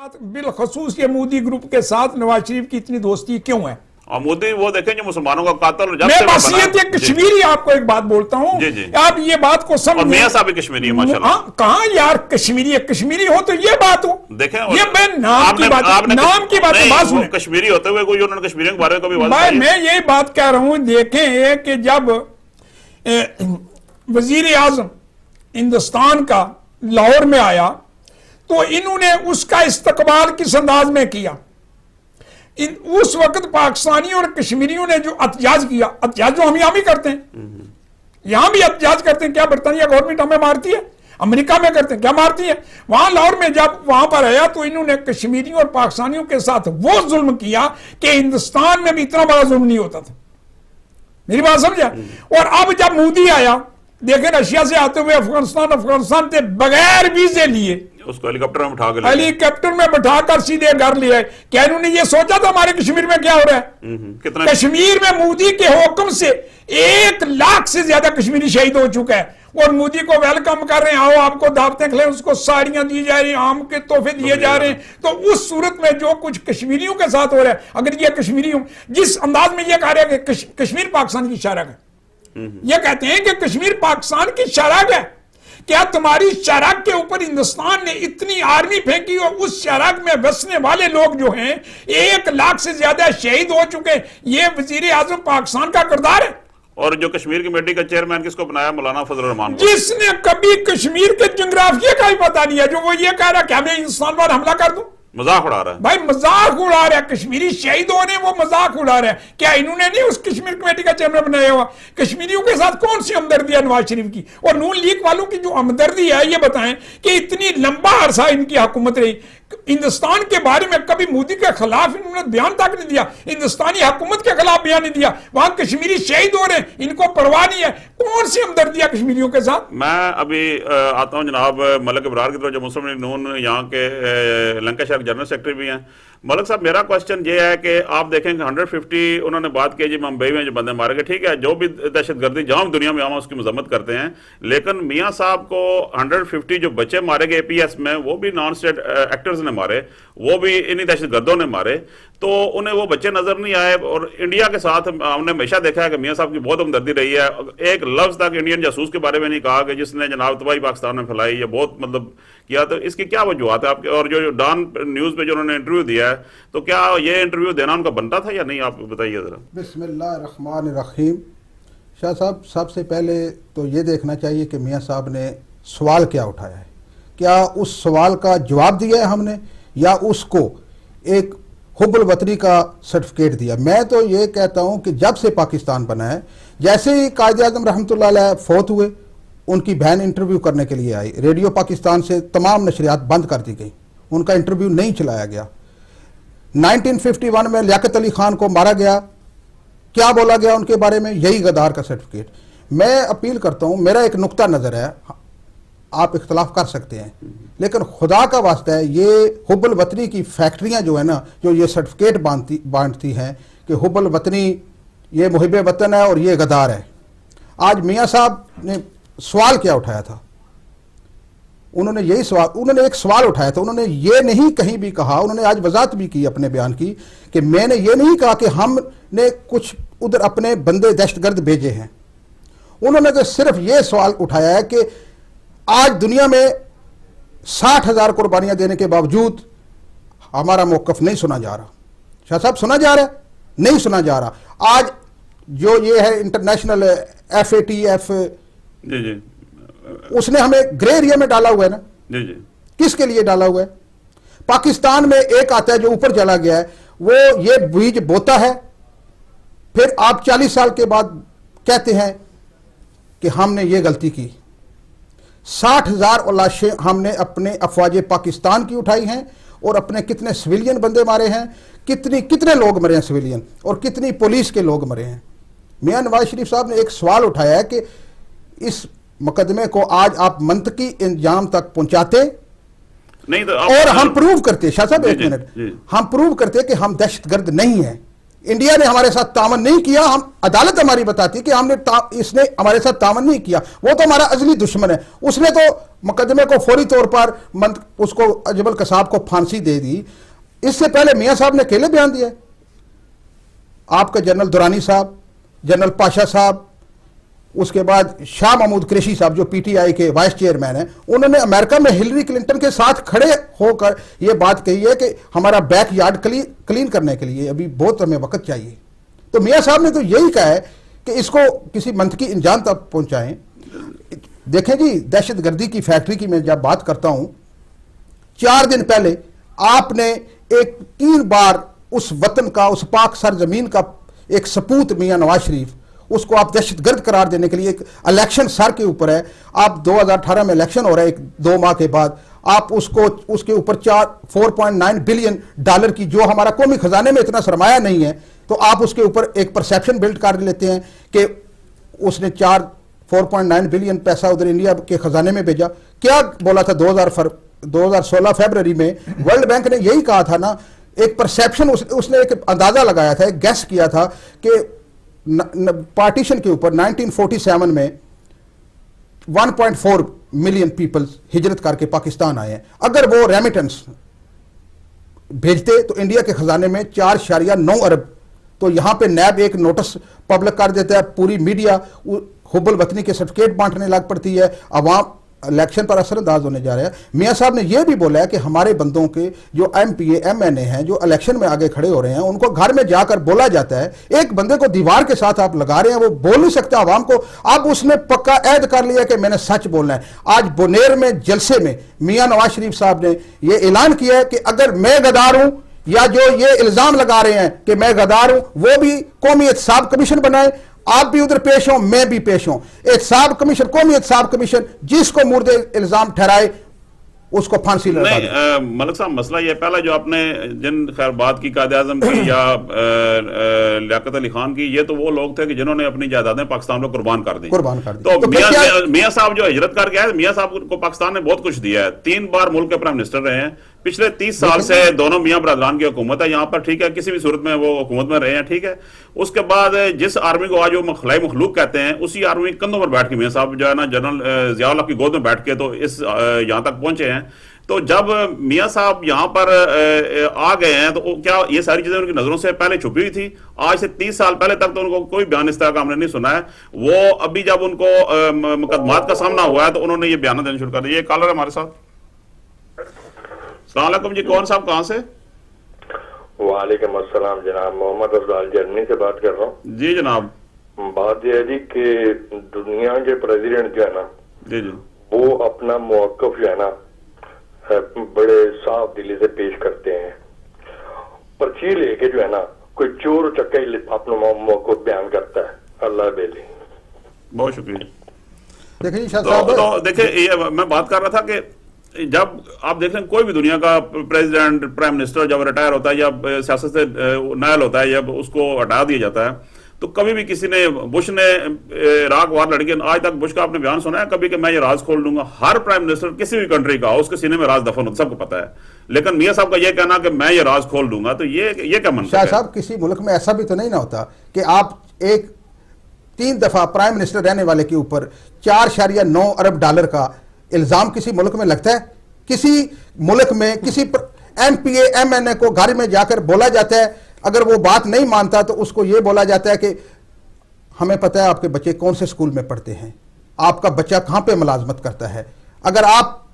बिलखसूस ये मोदी ग्रुप के साथ नवाज शरीफ की इतनी दोस्ती क्यों है? और मोदी वो देखें जो मुसलमानों का कातिल जब मैं से बसीयत एक कश्मीरी आपको एक बात बोलता हूँ, आप ये बात को समझ। मियां साहब भी कश्मीरी है माशाल्लाह। कहाँ यार कश्मीरी हो तो ये बात हो, देखें ये मैं नाम की बात सुने। कश्मीरी होते हुए कोई उन्होंने कश्मीरियों के बारे में कभी मैं यही बात कह रहा हूँ। देखें कि जब वजीर आजम हिंदुस्तान का लाहौर में आया तो इन्होंने उसका इस्तकबाल किस अंदाज में किया। उस वक्त पाकिस्तानी और कश्मीरियों ने जो एहतजाज किया, एहतजाज जो हम यहां भी करते हैं, यहां भी एहतजाज करते हैं। क्या बरतानिया गवर्नमेंट हमें मारती है? अमेरिका में करते हैं, क्या मारती है? वहां लाहौर में जब वहां पर आया तो इन्होंने कश्मीरियों और पाकिस्तानियों के साथ वो जुल्म किया कि हिंदुस्तान में भी इतना बड़ा जुल्म नहीं होता था। मेरी बात समझा? और अब जब मोदी आया, देखें रशिया से आते हुए अफगानिस्तान से बगैर वीजे लिए उसको हेलीकॉप्टर में बिठाकर सीधे घर ले आए। क्या इन्होंने ये सोचा था हमारे कश्मीर में क्या हो रहा है? कितना कश्मीर में मोदी के हुक्म से 1 लाख से ज्यादा कश्मीरी शहीद हो चुका है और मोदी को वेलकम कर रहे हैं, आओ आपको दावतें खिलाएं, उसको साड़ियां दी जा रही हैं, आम के तोहफे दिए जा रहे हैं। तो उस सूरत में जो कुछ कश्मीरियों के साथ हो रहा है, अगर ये कश्मीरी जिस अंदाज में ये कह रहे हैं कि कश्मीर पाकिस्तान की शरक है, ये कहते हैं कि कश्मीर पाकिस्तान की शरक है, क्या तुम्हारी शराक के ऊपर हिंदुस्तान ने इतनी आर्मी फेंकी और उस शराक में बसने वाले लोग जो हैं 1 लाख से ज्यादा शहीद हो चुके? ये वजीर आजम पाकिस्तान का किरदार है। और जो कश्मीर कमेटी का चेयरमैन किसको बनाया? मौलाना फजल रहमान, जिसने कभी कश्मीर के जोग्राफिया का ही पता नहीं है, जो वो ये कह रहा है कि हमें हिंदुस्तान पर हमला कर दूं। मजाक उड़ा रहा है भाई, मजाक उड़ा रहा है। कश्मीरी शहीद होने वो मजाक उड़ा रहा है। क्या इन्होंने नहीं उस कश्मीर कमेटी का चेयरमैन बनाया हुआ? कश्मीरियों के साथ कौन सी हमदर्दी है नवाज शरीफ की? और नून लीग वालों की जो हमदर्दी है, ये बताएं कि इतनी लंबा अरसा इनकी हुकूमत रही, हिंदुस्तान के बारे में कभी मोदी के खिलाफ इन्होंने बयान तक नहीं दिया, हिंदुस्तानी हुकूमत के खिलाफ बयान नहीं दिया। वहां कश्मीरी शहीद हो रहे हैं, इनको परवाह नहीं है। कौन सी हमदर्दी है कश्मीरियों के साथ? मैं अभी आता हूं जनाब मलिक इब्रार की तरफ, जो मुस्लिम लीग नून यहाँ के लंकाशायर जनरल सेक्रेटरी भी हैं। मलिक साहब, मेरा क्वेश्चन ये है कि आप देखेंगे 150 उन्होंने बात की जी मुंबई में जो बंदे मारे गए, ठीक है, जो भी दहशतगर्दी जहां दुनिया में हम उसकी मजम्मत करते हैं, लेकिन मियां साहब को 150 जो बच्चे मारे गए APS में, वो भी नॉन स्टेट एक्टर्स ने मारे, वो भी इन्हीं दहशतगर्दों ने मारे, तो उन्हें वो बच्चे नजर नहीं आए। और इंडिया के साथ हमने हमेशा देखा है कि मियां साहब की बहुत हमदर्दी रही है। एक लफ्ज तक इंडियन जासूस के बारे में नहीं कहा कि जिसने जनाब तबाही पाकिस्तान में फैलाई, ये बहुत मतलब किया। तो इसकी क्या वजूहत है आपके? और जो डॉन न्यूज पे जो उन्होंने इंटरव्यू दिया है, तो क्या ये इंटरव्यू देना उनका बनता था या नहीं? आप बताइए जरा। बिस्मिल्लाहिर्रहमानिर्रहीम। शाह साहब, सबसे पहले तो ये देखना चाहिए कि मियां साहब ने सवाल क्या उठाया है, क्या उस सवाल का जवाब दिया है हमने, या उसको एक हुब्बुल वतनी का सर्टिफिकेट दिया। मैं तो ये कहता हूँ कि जब से पाकिस्तान बना है, जैसे ही कायद आज़म रहमतुल्लाह अलैह फौत हुए, उनकी बहन इंटरव्यू करने के लिए आई, रेडियो पाकिस्तान से तमाम नशरियात बंद कर दी गई, उनका इंटरव्यू नहीं चलाया गया। 1951 में लियाकत अली खान को मारा गया, क्या बोला गया उनके बारे में? यही गद्दार का सर्टिफिकेट। मैं अपील करता हूँ, मेरा एक नुक्ता नज़र है, आप इख्तलाफ कर सकते हैं, लेकिन खुदा का वास्ता है, ये हुब्बुल वतनी की फैक्ट्रियां जो है ना, जो ये सर्टिफिकेट बांटती हैं कि हुब्बुल वतनी ये मुहिब वतन है और ये गद्दार है। आज मियां साहब ने सवाल क्या उठाया था? उन्होंने एक सवाल उठाया था। उन्होंने ये नहीं कहीं भी कहा, उन्होंने आज वजाहत भी की अपने बयान की, कि मैंने ये नहीं कहा कि हमने कुछ उधर अपने बंदे दहशतगर्द भेजे हैं। उन्होंने तो सिर्फ ये सवाल उठाया है कि आज दुनिया में 60,000 कुर्बानियां देने के बावजूद हमारा मौकफ नहीं सुना जा रहा। शाह साहब, सुना जा रहा है? नहीं सुना जा रहा। आज जो ये है इंटरनेशनल FATF, जी जी, उसने हमें ग्रे एरिया में डाला हुआ है ना। जी जी। किसके लिए डाला हुआ है? पाकिस्तान में एक आता है जो ऊपर चला गया है, वो ये बीज बोता है, फिर आप 40 साल के बाद कहते हैं कि हमने ये गलती की। 60,000 लाशें हमने अपने अफवाज पाकिस्तान की उठाई हैं, और अपने कितने सिविलियन बंदे मारे हैं, कितने लोग मरे हैं सिविलियन, और कितनी पुलिस के लोग मरे हैं। मियां नवाज शरीफ साहब ने एक सवाल उठाया है कि इस मुकदमे को आज आप मंतकी इंजाम तक पहुंचाते नहीं तो और हम प्रूव करते, शाह साहब एक मिनट, हम प्रूव करते कि हम दहशतगर्द नहीं हैं, इंडिया ने हमारे साथ तामन नहीं किया, हम अदालत हमारी बताती कि इसने हमारे साथ तामन नहीं किया, वो तो हमारा अजली दुश्मन है। उसने तो मुकदमे को फौरी तौर पर उसको अजमल कसाब को फांसी दे दी। इससे पहले मियां साहब ने अकेले बयान दिया। आपके जनरल दुरानी साहब, जनरल पाशा साहब, उसके बाद शाह महमूद कुरैशी साहब जो पीटीआई के वाइस चेयरमैन हैं, उन्होंने अमेरिका में हिलरी क्लिंटन के साथ खड़े होकर यह बात कही है कि हमारा बैक यार्ड क्लीन करने के लिए अभी बहुत हमें वक्त चाहिए। तो मियां साहब ने तो यही कहा है कि इसको किसी मंतकी इंजाम तक पहुंचाएं। देखें जी, दहशतगर्दी की फैक्ट्री की मैं जब बात करता हूं, 4 दिन पहले आपने एक 3 बार उस वतन का, उस पाक सरजमीन का एक सपूत मियां नवाज शरीफ, उसको आप दहशतगर्द करार देने के लिए एक इलेक्शन सर के ऊपर है। आप 2018 में इलेक्शन हो रहा है 2 माह के बाद, आप उसके ऊपर 4.9 बिलियन डॉलर की, जो हमारा कौमी खजाने में इतना सरमाया नहीं है, तो आप उसके ऊपर एक परसेप्शन बिल्ड कर लेते हैं कि उसने 4.9 बिलियन पैसा उधर इंडिया के खजाने में भेजा। क्या बोला था 2016 फरवरी में वर्ल्ड बैंक ने यही कहा था ना, एक परसेप्शन उसने एक अंदाजा लगाया था, एक गैस किया था कि पार्टीशन के ऊपर 1947 में 1.4 मिलियन पीपल हिजरत करके पाकिस्तान आए हैं। अगर वो रेमिटेंस भेजते तो इंडिया के खजाने में 4.9 अरब। तो यहां पे नैब एक नोटिस पब्लिक कर देता है, पूरी मीडिया हुब्बुल वतनी के सर्टिफिकेट बांटने लग पड़ती है, अवाम इलेक्शन पर असरअंदाज होने जा रहा है। मियां साहब ने यह भी बोला है कि हमारे बंदों के जो एमपीए एमएनए हैं, जो इलेक्शन में आगे खड़े हो रहे हैं, उनको घर में जाकर बोला जाता है। एक बंदे को दीवार के साथ आप लगा रहे हैं, वो बोल नहीं सकता आवाम को। अब उसने पक्का ऐद कर लिया कि मैंने सच बोलना है। आज बुनेर में जलसे में मियां नवाज शरीफ साहब ने यह ऐलान किया है कि अगर मैं गद्दार हूं, या जो ये इल्जाम लगा रहे हैं कि मैं गद्दार हूं, वो भी कौमी एहतसाब कमीशन बनाए, आप भी उधर पेश हो, मैं भी पेश हूं। एहतसाब कमीशन, कौमी एहतसाब कमीशन, जिसको मुर्दे इल्जाम ठहराए उसको फांसी लगा दे। नहीं मलिक साहब, मसला ये पहला जो आपने जिन खैर बात की कायद आजम की या लियाकत अली खान की, ये तो वो लोग थे कि जिन्होंने अपनी जायदादें पाकिस्तान को कुर्बान कर दी। तो मियां साहब जो हिजरत करके आए, मियां साहब को पाकिस्तान ने बहुत कुछ दिया है। 3 बार मुल्क के प्राइम मिनिस्टर रहे हैं। पिछले 30 साल से दोनों मियां बरदरान की हुकूमत है यहाँ पर, ठीक है, किसी भी सूरत में वो हुकूमत में रहे हैं, ठीक है। उसके बाद जिस आर्मी को आज वो खलाई मखलूक कहते हैं, उसी आर्मी कंधों पर बैठ के मियां साहब जो है ना जनरल जियाउल हक की गोद में बैठ के तो इस यहाँ तक पहुंचे हैं। तो जब मियां साहब यहाँ पर आ गए हैं तो क्या ये सारी चीजें उनकी नजरों से पहले छुपी हुई थी? आज से 30 साल पहले तक तो उनको कोई बयान इस तरह का हमने नहीं सुना है। वो अभी जब उनको मुकदमात का सामना हुआ है तो उन्होंने ये बयान देना शुरू कर दिया। ये कॉलर है हमारे साथ। अस्सलाम वालेकुम जी, कौन साहब, कहाँ से? वालेकुम अस्सलाम जनाब, मोहम्मद अफजाल जर्मनी से बात कर रहा हूँ। जी जनाब। बात यह है जी कि दुनिया के प्रेसिडेंट जो है ना, जी जी, वो अपना मौक़िफ़ जो है ना बड़े साफ दिली से पेश करते हैं। पर्ची लेके जो है ना कोई चोर चक्के अपना मौक़िफ़ बयान करता है। अल्लाह बेली। बहुत शुक्रिया। देखिए तो देखिए, मैं बात कर रहा था कि जब आप देख लें कोई भी दुनिया का प्रेसिडेंट, प्राइम मिनिस्टर जब रिटायर होता है या सियासत से नायल होता है, जब उसको हटा दिया जाता है, तो कभी भी किसी ने, बुश ने इराक वार लड़के, आज तक बुश का आपने बयान सुना है कभी कि मैं ये राज खोल दूंगा? हर प्राइम मिनिस्टर किसी भी कंट्री का उसके सीने में राज दफन होता, सबको पता है। लेकिन मियां साहब का ये कहना कि मैं ये राज खोल दूंगा, तो ये क्या मनता है? साहब, किसी मुल्क में ऐसा भी तो नहीं ना होता कि आप एक 3 दफा प्राइम मिनिस्टर रहने वाले के ऊपर 4.9 अरब डॉलर का इल्जाम किसी मुल्क में लगता है? किसी मुल्क में किसी एमपीए एमएनए को घर में जाकर बोला जाता है, अगर वो बात नहीं मानता तो उसको ये बोला जाता है कि हमें पता है आपके बच्चे कौन से स्कूल में पढ़ते हैं, आपका बच्चा कहां पे मुलाजमत करता है। अगर आप,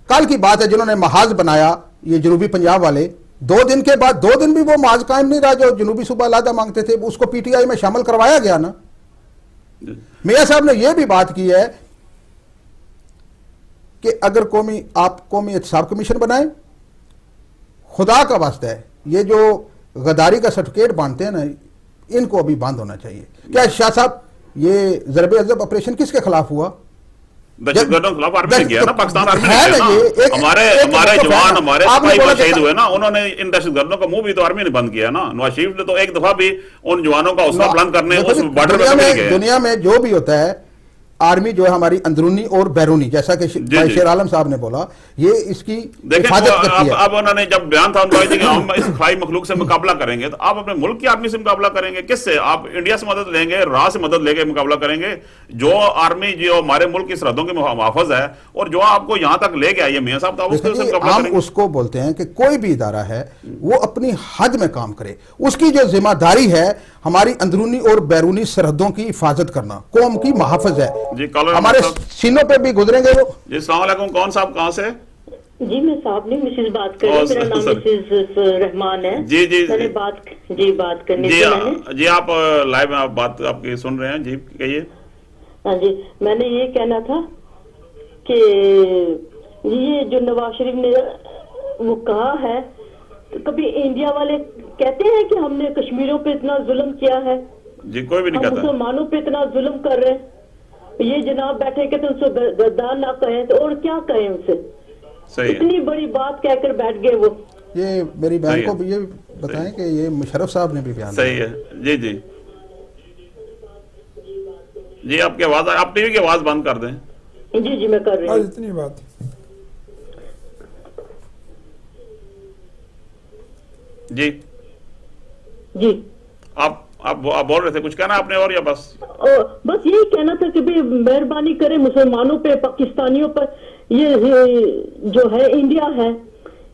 कल की बात है जिन्होंने महाज बनाया ये जनूबी पंजाब वाले, 2 दिन के बाद 2 दिन भी वो महाज कायम नहीं रहा जो जनूबी सूबा अलहदा मांगते थे, उसको पीटीआई में शामिल करवाया गया ना। मियां साहब ने यह भी बात की है कि अगर आप कौमी एहतसाब कमीशन बनाए, खुदा का वास्ता है ये जो गद्दारी का सर्टिफिकेट बांटते हैं ना, इनको अभी बंद होना चाहिए। क्या शाह साहब, ये ज़रबे अज़ब ऑपरेशन किसके खिलाफ हुआ? दहशतगर्दों के खिलाफ आर्मी ने किया ना, पाकिस्तान आर्मी ने किया ना। हमारे जवान, हमारे सिपाही शहीद हुए ना, उन्होंने इन दहशतगर्दों का मुंह भी तो आर्मी ने बंद किया ना। नवाज शरीफ ने तो एक दफा भी उन जवानों का हौसला बुलंद करने उस बॉर्डर पे नहीं गए। दुनिया में जो भी होता है, आर्मी जो है हमारी अंदरूनी और बैरूनी, जैसा कि भाई शेर आलम साहब ने बोला, ये इसकी हिफाजत करती है। अब उन्होंने जब बयान था उनका कि हम इस खाई मखलूक से मुकाबला करेंगे, तो आप अपने मुल्क की आर्मी से मुकाबला करेंगे किससे? आप इंडिया से मदद लेंगे, राह से मदद लेके मुकाबला करेंगे? जो आर्मी जो हमारे मुल्क की सरहदों के मुहाफिज है और जो आपको यहाँ तक लेके आई है मियां साहब, तो आप उससे मुकाबला हम करेंगे? उसको बोलते हैं कि कोई भी इदारा है वो अपनी हद में काम करे, उसकी जो जिम्मेदारी है हमारी अंदरूनी और बैरूनी सरहदों की हिफाजत करना, कौम की महाफिज है। जी, कॉलर हमारे सीनों पे भी गुजरेंगे वो। जी, अस्सलाम वालेकुम। कौन साहब, कहाँ से? जी मैं साहब नहीं, मिसेज बात कर रही हूँ। मेरा नाम मिसेज रहमान है। जी जी मैंने बात करनी जी, थी मैंने। जी आप लाइव में आप बात आपकी सुन रहे हैं, जी कहिए। हाँ जी, मैंने ये कहना था कि ये जो नवाज शरीफ ने वो कहा है, तो कभी इंडिया वाले कहते हैं कि हमने कश्मीरियों पे इतना जुल्म किया है? जी, कोई भी नहीं हम कहता। मुसलमानों पे इतना जुल्म कर रहे हैं। ये जनाब बैठे के तो उनसे गद्दार ना कहें तो और क्या कहें उनसे? सही है। इतनी बड़ी बात कहकर बैठ गए वो। ये मेरी बहन सही को है। भी ये बताएं कि ये मुशर्रफ साहब ने भी बयान सही दिया। है। जी जी जी, आपकी आवाज, आप टीवी की आवाज बंद कर दें। जी मैं कर रही आज हूँ। इतनी बात। जी जी आप बोल रहे थे, कुछ कहना आपने और या बस? और बस यही कहना था कि भाई मेहरबानी करें मुसलमानों पे, पाकिस्तानियों पर। ये जो है इंडिया है,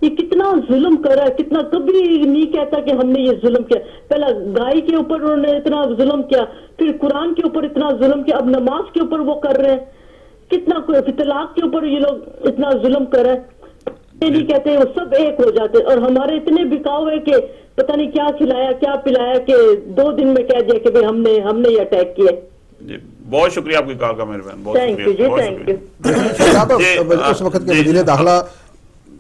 ये कितना जुल्म कर रहा है, कितना, कभी नहीं कहता कि हमने ये जुल्म किया। पहला गाय के ऊपर उन्होंने इतना जुल्म किया, फिर कुरान के ऊपर इतना जुल्म किया, अब नमाज के ऊपर वो कर रहे हैं। कितना तलाक के ऊपर ये लोग इतना जुल्म कर रहे हैं। ये नहीं कहते, वो सब एक हो जाते। और हमारे इतने बिकाऊ है कि पता नहीं क्या खिलाया क्या पिलाया कि 2 दिन में कह दिया कि भाई हमने ये अटैक किया। जी, बहुत शुक्रिया आपकी कॉल का मेहरबान, बहुत थैंक यू जी, शुक्रिया, बहुत थैंक यू। शुक्रिया। साहब, जी, उस वक्त के जी, वजीर दाखिला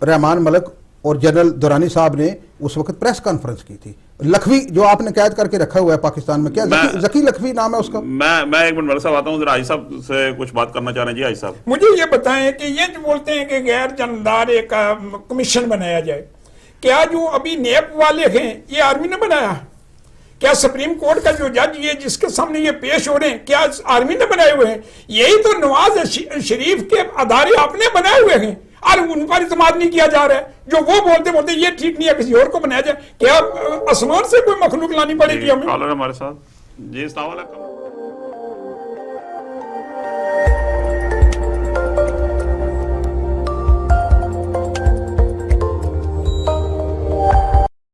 रहमान मलिक और जनरल दुरानी साहब ने उस वक्त प्रेस कॉन्फ्रेंस की थी। लखवी जो आपने कैद करके रखा हुआ है पाकिस्तान में, क्या जकी लखवी नाम है उसका? मैं एक मिनट मेरे साहब आता हूँ, जरा आई साहब से कुछ बात करना चाह रहे हैं। जी आई साहब, मुझे ये बताएं कि ये जो बोलते हैं कि गैर जानदार एक कमीशन बनाया जाए, क्या जो अभी नेप वाले हैं ये आर्मी ने बनाया? क्या सुप्रीम कोर्ट का जो जज ये जिसके सामने ये पेश हो रहे हैं, क्या आर्मी ने बनाए हुए हैं? यही तो नवाज शरीफ के अदारे आपने बनाए हुए हैं और उन पर इत्मीनान नहीं किया जा रहा है। जो वो बोलते ये ठीक नहीं है, किसी और को बनाया जाए। क्या आसमान से कोई मखलूक लानी पड़ेगी हमें? कॉलर हमारे साथ। जी, अस्सलाम वालेकुम।